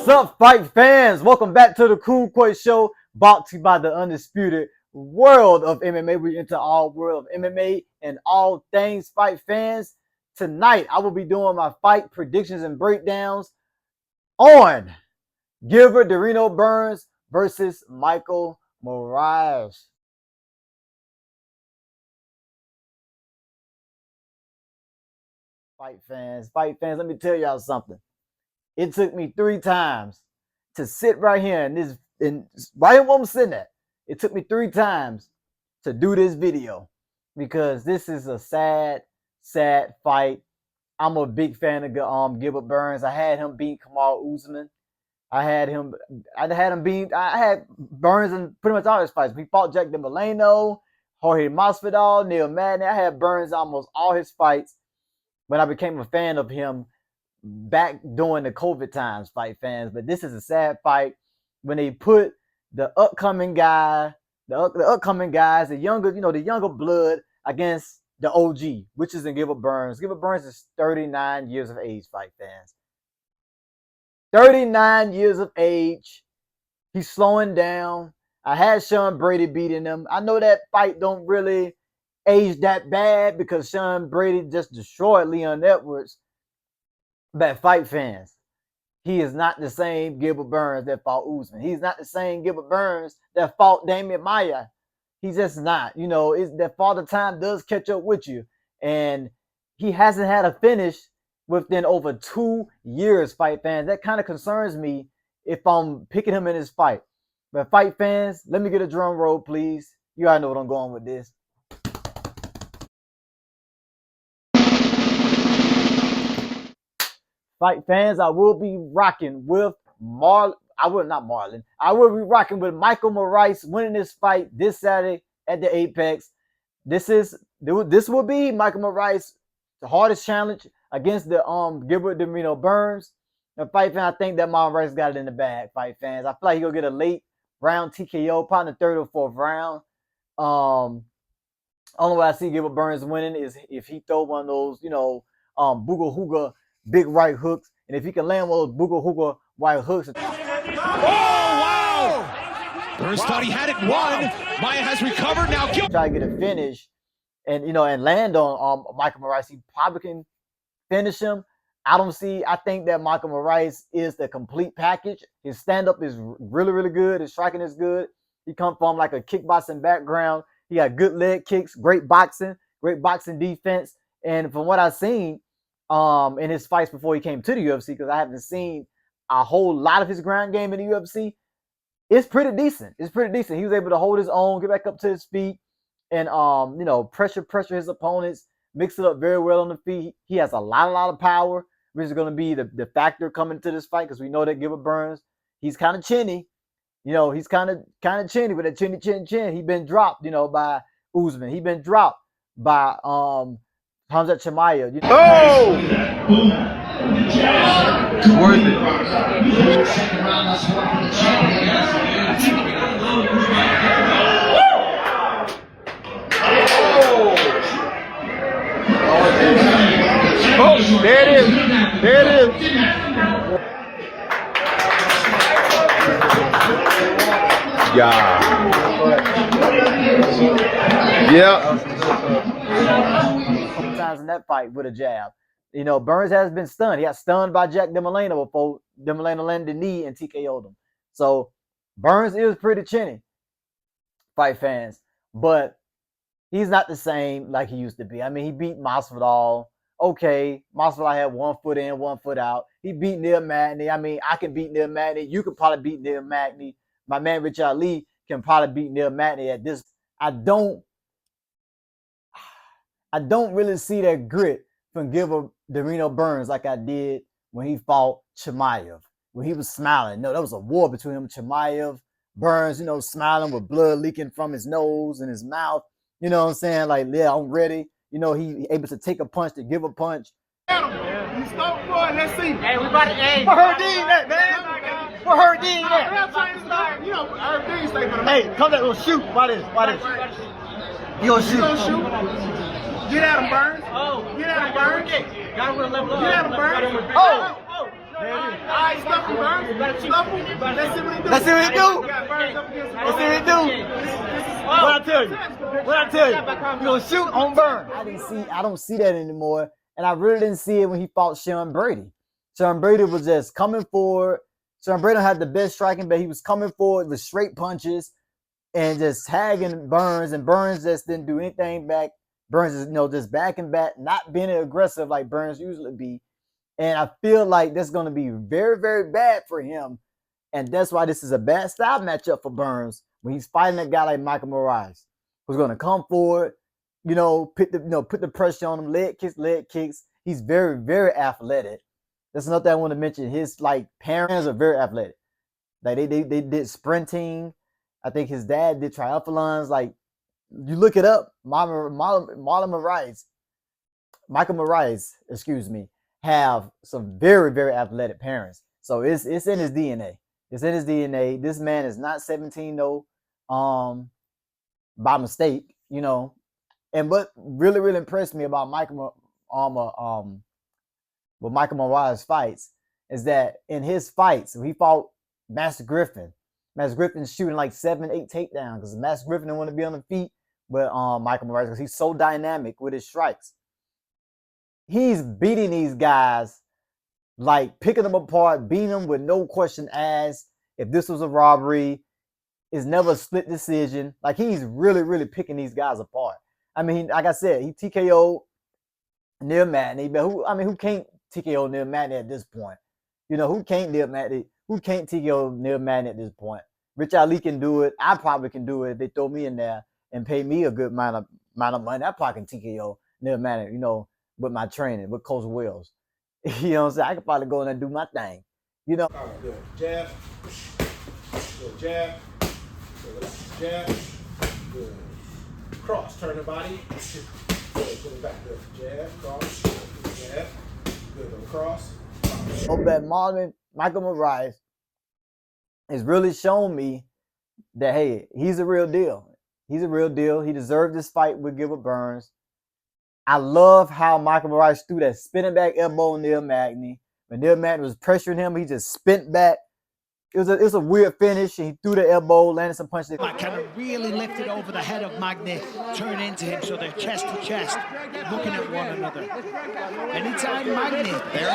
up, fight fans? Welcome back to the Cool Quay Show, brought to you by the undisputed world of MMA. We into all world of MMA and all things fight fans. Tonight, I will be doing my fight predictions and breakdowns on Gilbert Burns versus Michael Moraes. Fight fans, let me tell y'all something. It took me 3 times to sit right here right here where I'm sitting at. It took me 3 times to do this video because this is a sad fight. I'm a big fan of Gilbert Burns. I had him beat Kamal Usman. I had Burns in pretty much all his fights. He fought Jack Moreno, Jorge Masvidal, Neil Madden. I had Burns almost all his fights when I became a fan of him back during the COVID times, fight fans. But this is a sad fight when they put the upcoming guys, the younger blood against the OG, which is in Gilbert Burns. Gilbert Burns is 39 years of age, fight fans. 39 years of age. He's slowing down. I had Sean Brady beating him. I know that fight don't really age that bad because Sean Brady just destroyed Leon Edwards. But fight fans, he is not the same Gilbert Burns that fought Usman. He's not the same Gilbert Burns that fought Damian Maia. He's just not. You know, it's that father time does catch up with you. And he hasn't had a finish within over 2 years, fight fans. That kind of concerns me if I'm picking him in his fight. But fight fans, let me get a drum roll, please. You already know what I'm going with this. Fight fans, I will be rocking with I will be rocking with Michael Moraes winning this fight this Saturday at the Apex. This will be Michael Moraes' hardest challenge against the Gilbert Burns. And fight fans, I think that Moraes got it in the bag, fight fans. I feel like he'll get a late round TKO, probably in the 3rd or 4th round. Only way I see Gilbert Burns winning is if he throw one of those, booga hooga big right hooks, and if he can land one of those booga hooga right hooks. Oh wow! Burns thought he had it won. Maia has recovered now. Try to get a finish, and and land on Michael Moraes. He probably can finish him. I think that Michael Moraes is the complete package. His stand-up is really good. His striking is good. He comes from like a kickboxing background. He got good leg kicks, great boxing defense. And from what I've seen in his fights before he came to the UFC, because I haven't seen a whole lot of his ground game in the UFC, it's pretty decent. He was able to hold his own, get back up to his feet, and pressure his opponents, mix it up very well on the feet. He has a lot of power, which is going to be the factor coming to this fight, because we know that Gilbert Burns, he's kind of chinny. He's kind of chinny with a chin. He been dropped, by Usman. He been dropped by Hamza Chimaev. Oh! Worth it. Oh, there it is. Yeah. Sometimes in that fight with a jab. Burns has been stunned. He got stunned by Jack Moreno before Moreno landed the knee and TKO'd him. So Burns is pretty chinny, fight fans. But he's not the same like he used to be. I mean, he beat Masvidal. Okay, Masvidal had 1 foot in, 1 foot out. He beat Neil Magny. I mean, I can beat Neil Magny. You could probably beat Neil Magny. My man Rich Ali can probably beat Neil Magny at this. I don't really see that grit from Gilbert Burns like I did when he fought Chimaev, when he was smiling. No, that was a war between him and Chimaev. Burns, smiling with blood leaking from his nose and his mouth. You know what I'm saying? Like, yeah, I'm ready. He able to take a punch to give a punch. You stop, boy. Let's see. Hey, we about to. Hey, Where her Dean at, man? Where her Dean at? Her Dean stay for the Hey, come back, we'll shoot. Why this? You gonna shoot? Get at him, Burns. Oh, get at him, Burns. Got him with a level up. Get at him, Burns. Oh, Alright, stuff him, Burns. Stuff him. Let's see what he do. Let's see what he do. Let's see what he do. What I tell you? What I tell you? You gonna shoot on Burns. I don't see that anymore. And I really didn't see it when he fought Sean Brady. Sean Brady was just coming forward. Sean Brady had the best striking, but he was coming forward with straight punches and just tagging Burns, and Burns just didn't do anything back. Burns is, just backing back, not being aggressive like Burns usually be. And I feel like that's going to be very, very bad for him. And that's why this is a bad style matchup for Burns when he's fighting a guy like Michael Moraes, who's going to come forward, put the pressure on him, leg kicks. He's very, very athletic. That's another thing I want to mention. His parents are very athletic. Like they did sprinting. I think his dad did triathlons. Like you look it up, Michael Moraes, have some very, very athletic parents. So it's in his DNA. It's in his DNA. This man is not 17 though, by mistake, And what really, really impressed me about Michael Moraes fights is that in his fights, he fought Master Griffin. Master Griffin's shooting like 7-8 takedowns because Master Griffin didn't want to be on the feet with Michael Moraes because he's so dynamic with his strikes. He's beating these guys, like picking them apart, beating them with no question asked. If this was a robbery, it's never a split decision. Like he's really, really picking these guys apart. I mean, like I said, he TKO'd Neil Magny, but who can't TKO Neil Magny at this point? Who can't TKO Neil Magny at this point? Rich Ali can do it. I probably can do it if they throw me in there and pay me a good amount of money. I probably can TKO Neil Magny, with my training, with Coach Wells. You know what I'm saying? I could probably go in there and do my thing. All right, good. Jab. Good jab. Good jab. Good. Cross. Turn the body. Good. Put it back. Good. Jab. Cross. Good. Jab. Good. Cross. Hope that Michael Moraes has really shown me that, hey, he's a real deal. He's a real deal. He deserved this fight with Gilbert Burns. I love how Michael Moraes threw that spinning back elbow on Neil Magny. When Neil Magny was pressuring him, he just spent back. It was a weird finish, and he threw the elbow, landed some punches. Kind of really lifted over the head of Magny, turn into him, so they're chest to chest, looking at one another. Anytime Magny, spinning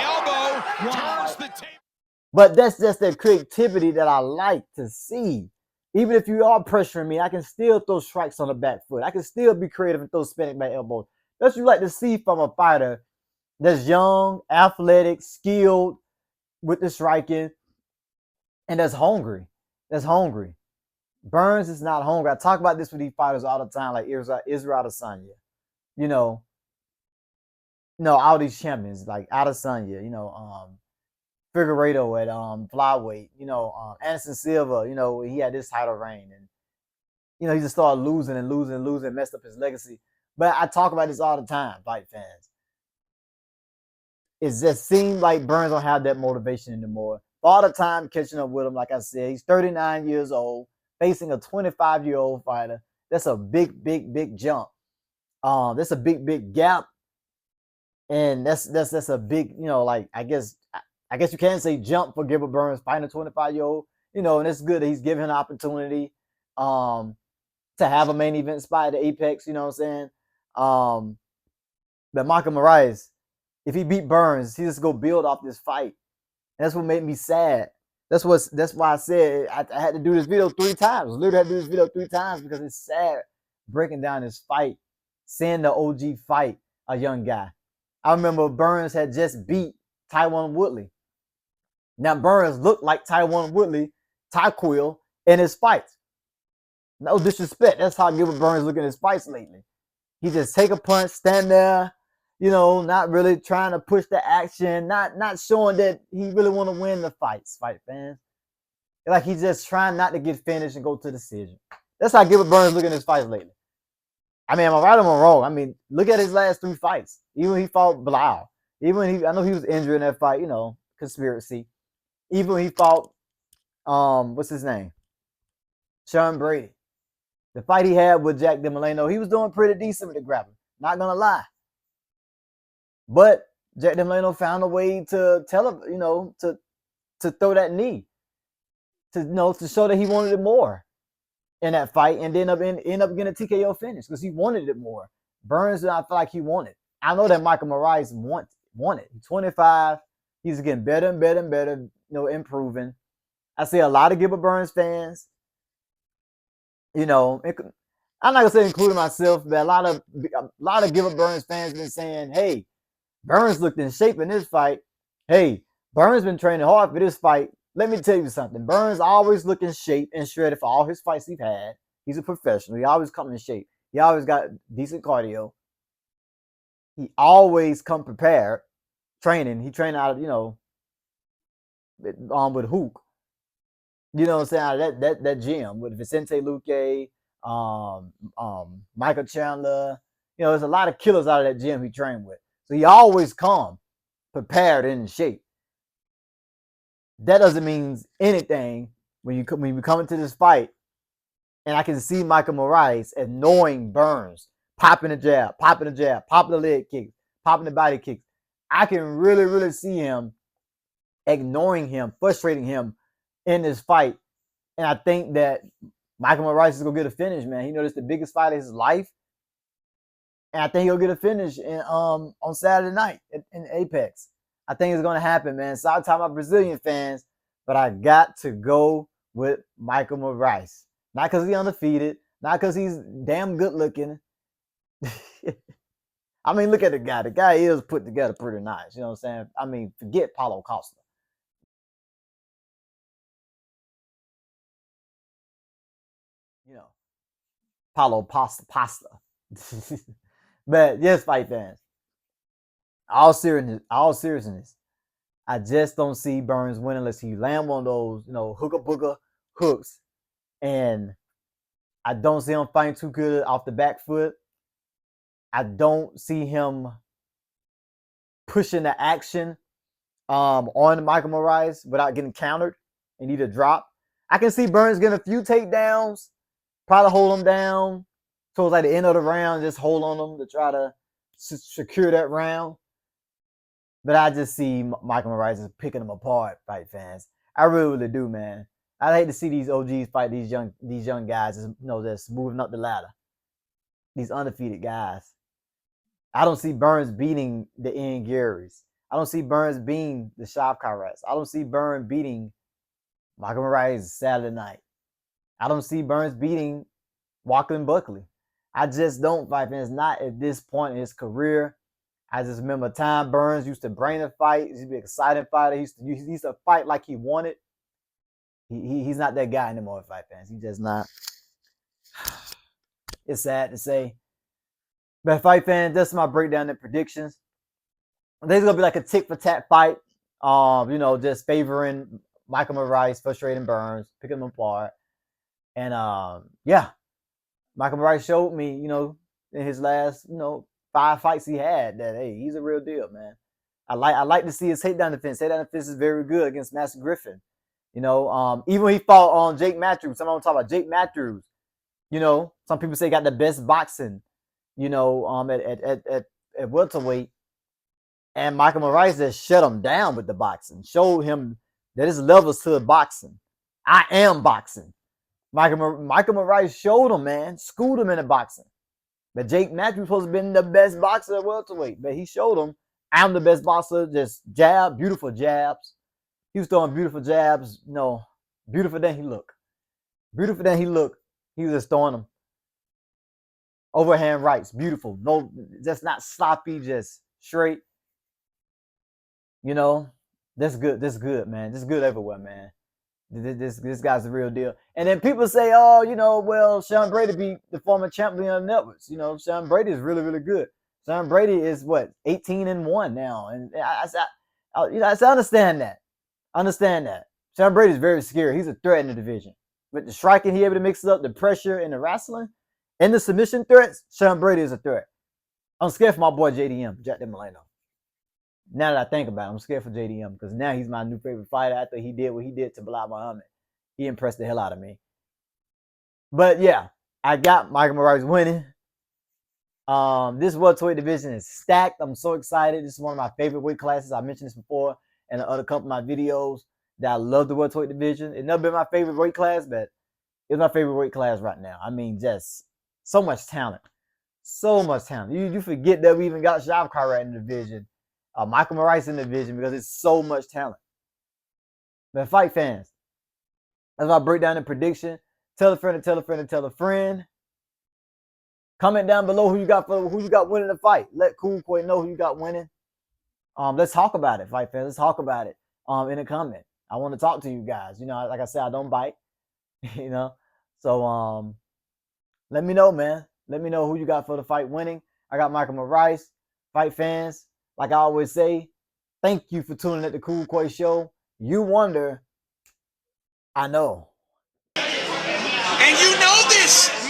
elbow, turns the table. But that's just that creativity that I like to see. Even if you are pressuring me, I can still throw strikes on the back foot. I can still be creative and throw spinning back elbows. That's what you like to see from a fighter that's young, athletic, skilled with the striking, and that's hungry. Burns is not hungry. I talk about this with these fighters all the time, like Israel Adesanya. All these champions, like Adesanya, Figueiredo at flyweight, Anderson Silva, he had this title reign, and he just started losing, messed up his legacy. But I talk about this all the time, fight fans. It just seemed like Burns don't have that motivation anymore. All the time catching up with him, like I said, he's 39 years old, facing a 25-year-old fighter. That's a big, big, big jump. That's a big, big gap, and that's a big, I guess you can say jump for Gilbert Burns fighting a 25-year-old, and it's good that he's given an opportunity to have a main event spot at the Apex, you know what I'm saying? But Michael Moraes, if he beat Burns, he just go build off this fight. And that's what made me sad. That's why I said I had to do this video 3 times. Literally had to do this video 3 times because it's sad breaking down this fight, seeing the OG fight a young guy. I remember Burns had just beat Tyron Woodley. Now Burns looked like Tyron Woodley, Tyquill, in his fights. No disrespect. That's how Gilbert Burns look in his fights lately. He just take a punch, stand there, not really trying to push the action, not showing that he really want to win the fights, fight fans. Like he's just trying not to get finished and go to decision. That's how Gilbert Burns look in his fights lately. I mean, am I right or am I wrong? I mean, look at his last 3 fights. Even when he fought Bilal. I know he was injured in that fight, conspiracy. Even when he fought, what's his name? Sean Brady. The fight he had with Jack DeMolano, he was doing pretty decent with the grappling. Not gonna lie. But Jack Demolano found a way to to throw that knee, to show that he wanted it more in that fight, and then end up getting a TKO finish because he wanted it more. Burns, I feel like he wanted. I know that Michael Moraes wanted. He's 25. He's getting better and better and better, improving. I see a lot of Gilbert Burns fans, I'm not gonna say including myself, but a lot of Gilbert Burns fans been saying, hey, Burns looked in shape in this fight. Hey, Burns been training hard for this fight. Let me tell you something. Burns always look in shape and shredded for all his fights he's had. He's a professional. He always come in shape. He always got decent cardio. He always come prepared. Training. He trained out of, with Hook. You know what I'm saying? Out of that gym with Vicente Luque, Michael Chandler. There's a lot of killers out of that gym he trained with. So he always come prepared and in shape. That doesn't mean anything when you come into this fight. And I can see Michael Moraes annoying Burns, popping the jab, popping the leg kicks, popping the body kicks. I can really, really see him ignoring him, frustrating him in this fight. And I think that Michael Moraes is going to get a finish, man. He knows it's the biggest fight of his life. And I think he'll get a finish on Saturday night in Apex. I think it's going to happen, man. So I'm talking about Brazilian fans, but I got to go with Michael Moraes. Not because he's undefeated, not because he's damn good looking. I mean, look at the guy. The guy is put together pretty nice. You know what I'm saying? I mean, forget Paulo Costa. Paulo Pasta. But yes, fight fans. All seriousness, I just don't see Burns winning unless he land one of those, hooka booga hooks. And I don't see him fighting too good off the back foot. I don't see him pushing the action on Michael Moraes without getting countered and either drop. I can see Burns getting a few takedowns, probably hold him down towards like the end of the round, just hold on him to try to secure that round. But I just see Michael Moraes is picking them apart, fight fans. I really, really do, man. I hate to see these OGs fight these young guys, that's moving up the ladder. These undefeated guys. I don't see Burns beating the Ian Garys. I don't see Burns beating the Shavkarats. I don't see Burns beating Michael Moraes Saturday night. I don't see Burns beating Walker and Buckley. I just don't, fight fans. Not at this point in his career. I just remember time Burns used to bring a fight. He used to be an exciting fighter. He used to fight like he wanted. He's not that guy anymore, fight fans. He's just not. It's sad to say. But fight fans, that's my breakdown and predictions. I think it's gonna be like a tick for tat fight. Just favoring Michael Moraes, frustrating Burns, picking them apart. And Michael Moraes showed me, in his last, 5 fights he had that hey, he's a real deal, man. I like to see his takedown defense. Takedown defense is very good against Master Griffin. Even when he fought on Jake Matthews, someone talk about Jake Matthews. Some people say he got the best boxing, at welterweight. And Michael Moraes just shut him down with the boxing, showed him that his levels to the boxing. I am boxing. Michael Moraes showed him, man, schooled him in the boxing. But Jake Matthews supposed to have been the best boxer at welterweight. But he showed him, I'm the best boxer, just jab, beautiful jabs. He was throwing beautiful jabs, beautiful than he looked. Beautiful than he looked. He was just throwing them. Overhand rights, beautiful. No, just not sloppy, just straight. That's good. That's good, man. That's good everywhere, man. This guy's the real deal. And then people say, Sean Brady beat the former champion of the networks. Sean Brady is really, really good. Sean Brady is 18-1 now. And I understand that. Sean Brady is very scary. He's a threat in the division. With the striking, he able to mix it up, the pressure and the wrestling and the submission threats. Sean Brady is a threat. I'm scared for my boy JDM, Jack Demolano. Now that I think about it, I'm scared for JDM because now he's my new favorite fighter after he did what he did to Bilal Muhammad. He impressed the hell out of me. But yeah, I got Michael Moraes winning. This welterweight division is stacked. I'm so excited. This is one of my favorite weight classes. I mentioned this before in the other couple of my videos that I love the welterweight division. It's never been my favorite weight class, but it's my favorite weight class right now. I mean, just so much talent. So much talent. You forget that we even got Shavkar right in the division. Michael Moraes in the division because it's so much talent. But fight fans, as I break down the prediction, tell a friend and tell a friend and tell a friend. Comment down below who you got winning the fight. Let Cool Quay know who you got winning. Let's talk about it, fight fans. Let's talk about it in a comment. I want to talk to you guys. You know, like I said, I don't bite. You know, so let me know, man. Let me know who you got for the fight winning. I got Michael Moraes. Fight fans, like I always say, thank you for tuning at the Cool Quay Show. You wonder, I know. And you know this.